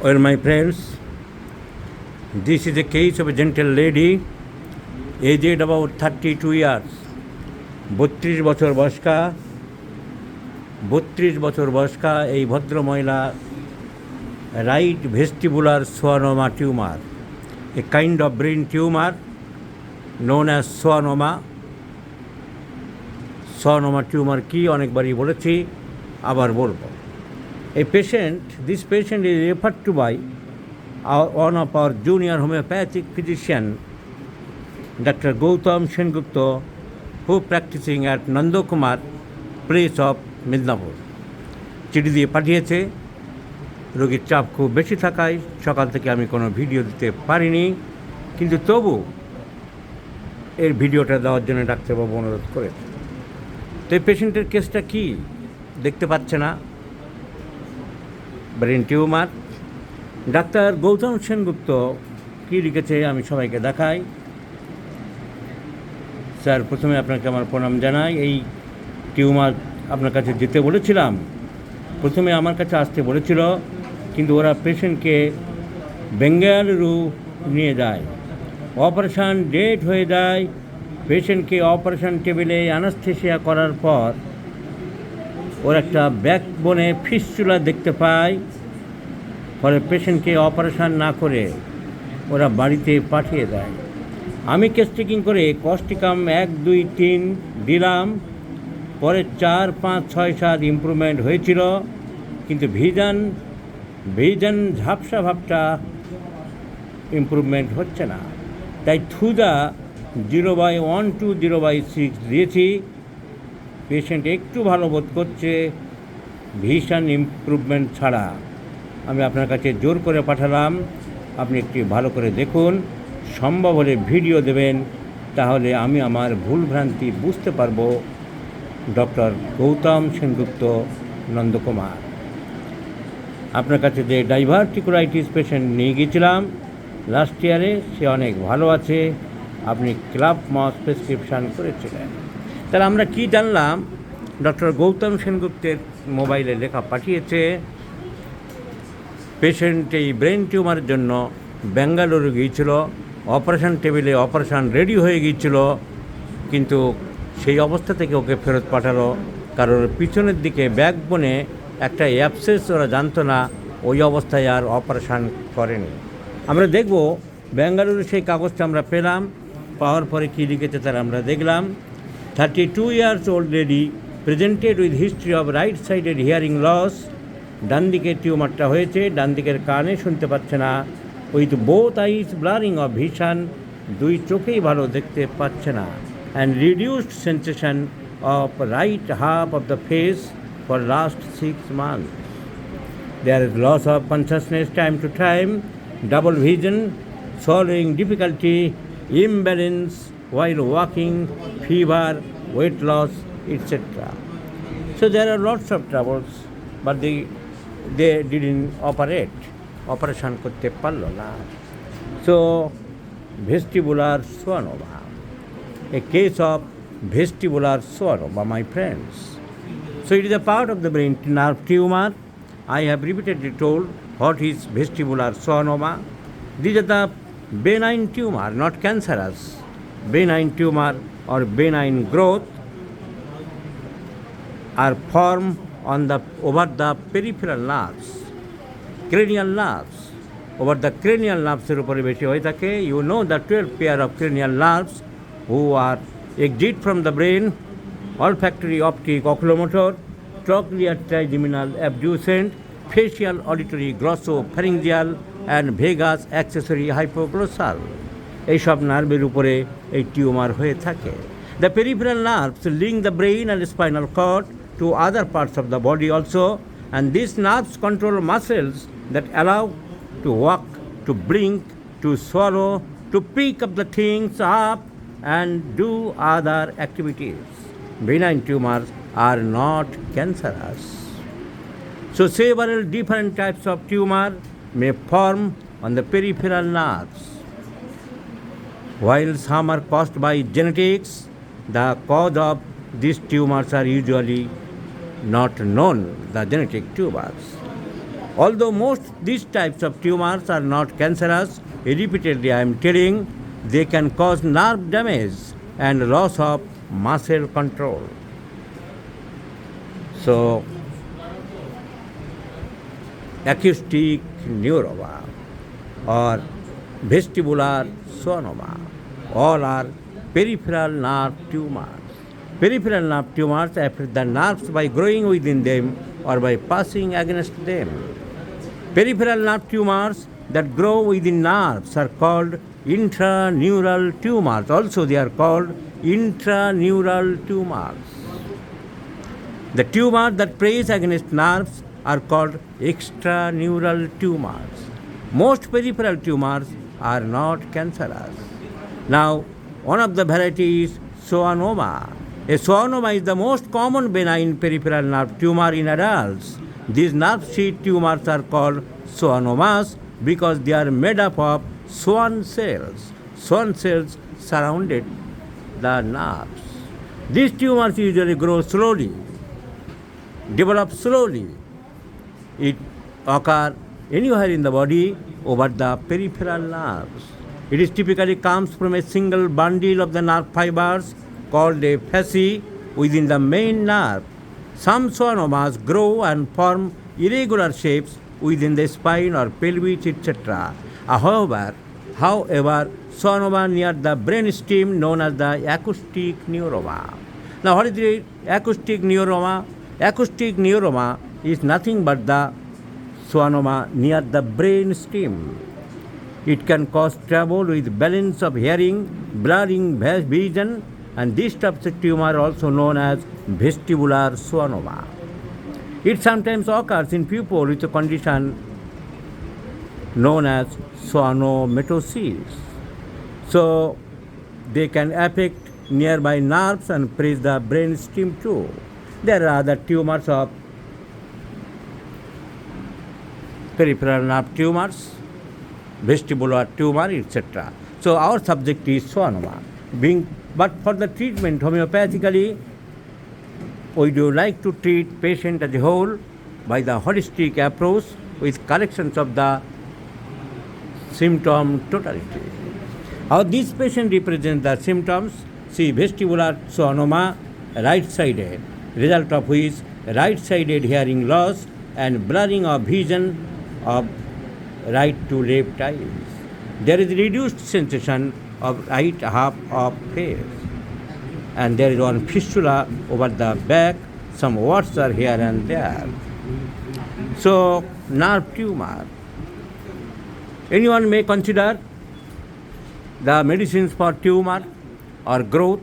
Well, my friends, this is a case of a gentle lady, aged about 32 years. 32 বছর বয়স্কা এই ভদ্র মহিলা right vestibular সোয়ানোমা tumour, a kind of brain tumour known as সোয়ানোমা tumour কি অনেকবারই বলেছি, আবার বলবো। This patient is referred to by one of our junior homeopathic physician, Dr. Gautam Sengupta, who practicing at Nandokumar place of Midnapur. চিঠি দিয়ে পাঠিয়েছে। রোগীর চাপ খুব বেশি থাকায় সকাল থেকে আমি কোনো ভিডিও দিতে পারিনি, কিন্তু তবু এর ভিডিওটা দেওয়ার জন্য ডাক্তারবাবু অনুরোধ করেছে। তো এই পেশেন্টের কেসটা কি দেখতে পাচ্ছে না, brain tumour. Doctor Gautam Sengupta কী লিখেছে আমি সবাইকে দেখাই। স্যার, প্রথমে আপনাকে আমার প্রণাম জানাই। এই টিউমার আপনার কাছে যেতে বলেছিলাম, প্রথমে আমার কাছে আসতে বলেছিল, কিন্তু ওরা পেশেন্টকে বেঙ্গালুরু নিয়ে যায়, অপারেশান ডেট হয়ে যায়। পেশেন্টকে অপারেশান টেবিলে অ্যানাস্থেসিয়া করার পর ওর একটা ব্যাকবোনে ফিস্চুলা দেখতে পায়। ফলে পেশেন্টকে অপারেশান না করে ওরা বাড়িতে পাঠিয়ে দেয়। আমি কেস চেকিং করে কস্টিকাম 1, 2, 3 দিলাম, পরে 4, 5, 6, 7 ইমপ্রুভমেন্ট হয়েছিল, কিন্তু ভিজন ঝাপসা ভাবটা ইমপ্রুভমেন্ট হচ্ছে না। তাই থুজা 0/1 to 0/6 দিয়েছি। পেশেন্ট একটু ভালো বোধ করছে, ভিশন ইমপ্রুভমেন্ট ছাড়া। আমি আপনার কাছে জোর করে পাঠালাম, আপনি একটু ভালো করে দেখুন, সম্ভব হলে ভিডিও দেবেন, তাহলে আমি আমার ভুলভ্রান্তি বুঝতে পারবো। ডক্টর গৌতম সেনগুপ্ত, নন্দকুমার। আপনার কাছে যে ডাইভার্টিকুলাইটিস পেশেন্ট নিয়ে গিয়েছিলাম লাস্ট ইয়ারে, সে অনেক ভালো আছে। আপনি ক্লাব মস প্রেসক্রিপশান করেছিলেন। তাহলে আমরা কি জানলাম? ডক্টর গৌতম সেনগুপ্তের মোবাইলে লেখা পাঠিয়েছে, পেশেন্ট এই ব্রেন টিউমারের জন্য বেঙ্গালুরু গিয়েছিল, অপারেশান টেবিলে অপারেশান রেডি হয়ে গিয়েছিল, কিন্তু সেই অবস্থা থেকে ওকে ফেরত পাঠালো, কারণ পিছনের দিকে ব্যাকবোনে একটা অ্যাবসেস ওরা জানতো না, ওই অবস্থায় আর অপারেশান করেনি। আমরা দেখব বেঙ্গালুরু সেই কাগজটা আমরা পেলাম, পাওয়ার পরে কী লিখেছে তার আমরা দেখলাম। 32 years old lady presented with history of right sided hearing loss. ডান দিকে টিউমারটা হয়েছে, ডান দিকের কানে শুনতে পাচ্ছে না, with both eyes blurring of vision, দুই চোখেই ভালো দেখতে পাচ্ছে না, and reduced sensation of right half of the face for last 6 months. There is loss of consciousness time to time, double vision, swallowing difficulty, imbalance while walking, fever, weight loss, etc. So there are lots of troubles, but they didn't operate. Operation করতে পারলো না। So vestibular schwannoma, a case of vestibular schwannoma, my friends. So it is a part of the brain nerve tumor. I have repeatedly told what is vestibular schwannoma. These are the benign tumor, not cancerous. Benign tumor or benign growth are formed over the peripheral nerves, cranial nerves. Over the cranial nerves এর উপরে বেশি হয়ে থাকে। You know the 12 pair of cranial nerves who are exit from the brain: olfactory, optic, oculomotor, trochlear, trigeminal, abducent, facial, auditory, glossopharyngeal, and vagus accessory hypoglossal. এইসব নার্ভের উপরে এই tumour হয়ে থাকে। The peripheral nerves link the brain and spinal cord to other parts of the body also, and these nerves control muscles that allow to walk, to blink, to swallow, to pick up the things up and do other activities. Benign tumors are not cancerous. So several different types of tumor may form on the peripheral nerves. While some are caused by genetics, the cause of these tumors are usually not known, the genetic tumors. Although most these types of tumors are not cancerous, repeatedly I am telling, they can cause nerve damage and loss of muscle control. So, acoustic neuroma or vestibular schwannoma, all are peripheral nerve tumors. Peripheral nerve tumors affect the nerves by growing within them or by passing against them. Peripheral nerve tumors that grow within nerves are called intraneural tumors. Also, they are called intraneural tumors. The tumors that press against nerves are called extraneural tumors. Most peripheral tumors are not cancerous. Now, one of the varieties is schwannoma. A schwannoma is the most common benign peripheral nerve tumor in adults. These nerve sheath tumors are called schwannomas because they are made up of Schwann cells. Schwann cells surrounded the nerves. These tumors usually grow slowly, develop slowly. It occurs anywhere in the body over the peripheral nerves. It is typically comes from a single bundle of the nerve fibers called a fascie within the main nerve. Some schwannomas grow and form irregular shapes within the spine or pelvis, etc. However, schwannoma near the brainstem known as the acoustic neuroma. Now, what is the acoustic neuroma? Acoustic neuroma is nothing but the schwannoma near the brainstem. It can cause trouble with balance of hearing, blurring vision, and this type of tumor also known as vestibular schwannoma. It sometimes occurs in people with a condition known as schwannomatosis. So, they can affect nearby nerves and press the brainstem too. There are other tumors of peripheral nerve tumors, vestibular tumor, etc. So, our subject is schwannoma. But for the treatment homeopathically, we do like to treat patient as a whole by the holistic approach with corrections of the symptom totality. How this patient represents the symptoms? See, vestibular schwannoma, right-sided, result of which right-sided hearing loss and blurring of vision of right to left eyes. There is reduced sensation of right half of face, and there is one fistula over the back. Some warts are here and there. So, nerve tumor. Anyone may consider the medicines for tumor or growth,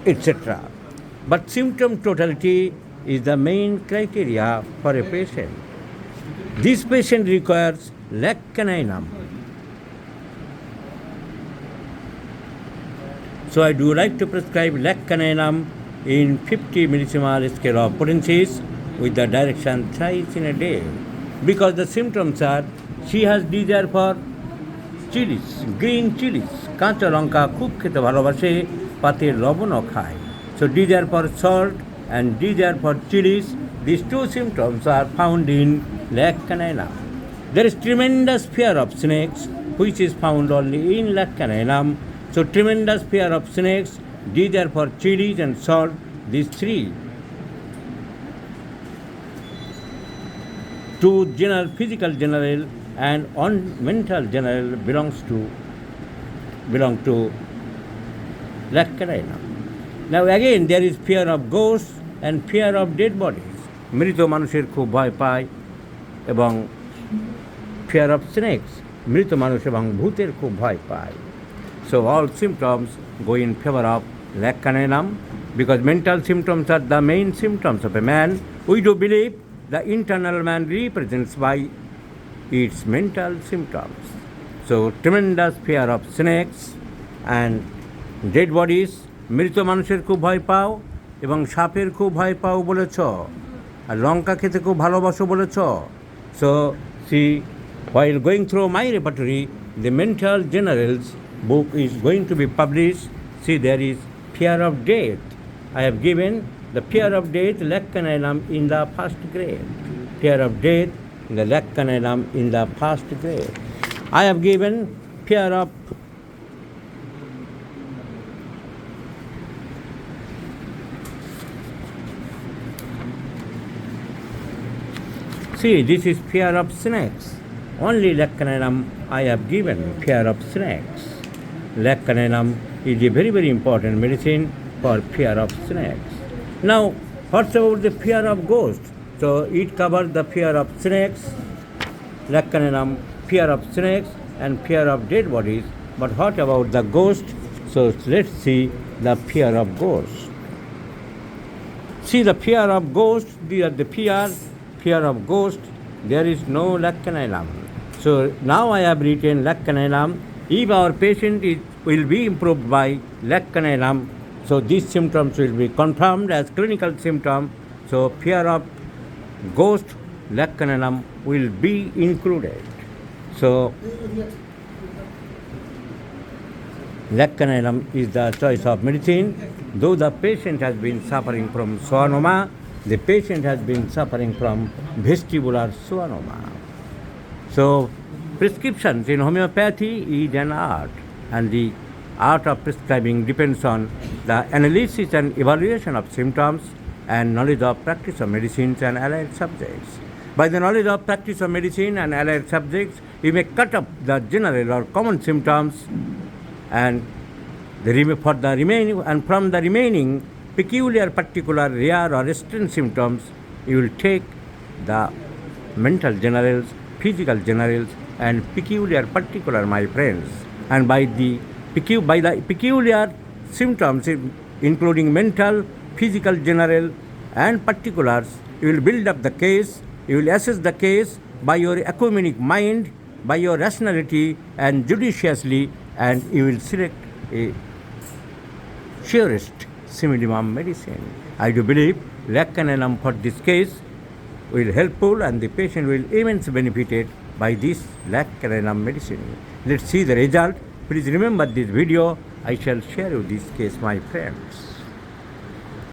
etc. But symptom totality is the main criteria for a patient. This patient requires lacunainum. So I do like to prescribe lacunainum in 50 millisievert scale of potencies with the direction thrice in a day. Because the symptoms are, she has desire for chilies, green chilies, কাঁচা লঙ্কা খুব খেতে ভালোবাসে, পাতে লবণও খায়. So desire for salt and desire for chilies, these two symptoms are found in lacunainum. There is tremendous fear of snakes, which is found only in lacunainum. So tremendous fear of snakes, desire for chilies and salt, these three. Two general, physical general and on mental general belong to lacunainum. Now again there is fear of ghosts and fear of dead bodies. মৃত মানুষের খুব ভয় পায় এবং fear of snakes, মৃত মানুষ এবং ভূতের খুব ভয় পায়. So all symptoms go in favor of lacunainum because mental symptoms are the main symptoms of a man. We do believe the internal man represents by its mental symptoms. So tremendous fear of snakes and dead bodies. মৃত মানুষের খুব ভয় পাও এবং সাপের খুব ভয় পাও বলেছ, আর লঙ্কা খেতে খুব ভালোবাসো বলেছ. So see, while going through my repertory, the mental generals book is going to be published. See, there is fear of death, I have given the fear of death, leccanalum, in the first grade. Fear of death, the leccanalum in the first grade. I have given fear of See, this is fear of snakes. Only leccanalum I have given, fear of snakes. Leccanalum is a very, very important medicine for fear of snakes. Now, what's about the fear of ghosts? So, it covers the fear of snakes, leccanalum, fear of snakes, and fear of dead bodies. But what about the ghost? So, let's see the fear of ghosts. See the fear of ghosts, the fear of ghost, there is no leccanalum. So now I have written leccanalum. If our patient will be improved by leccanalum, so these symptoms will be confirmed as clinical symptom. So fear of ghost, leccanalum will be included. So leccanalum is the choice of medicine. Though the patient has been suffering from schwannoma, the patient has been suffering from vestibular schwannoma. So, prescriptions in homeopathy is an art, and the art of prescribing depends on the analysis and evaluation of symptoms and knowledge of practice of medicines and allied subjects. By the knowledge of practice of medicine and allied subjects, we may cut up the general or common symptoms and from the remaining peculiar, particular, rare or extreme symptoms, you will take the mental generals, physical generals, and peculiar, particular, my friends. And by the peculiar symptoms, including mental, physical, general, and particulars, you will build up the case, you will assess the case by your ecumenic mind, by your rationality, and judiciously, and you will select a surest simillimum medicine. I do believe leccanalum for this case will helpful, and the patient will immensely benefited by this leccanalum medicine. Let's see the result. Please remember this video. I shall share you this case, my friends.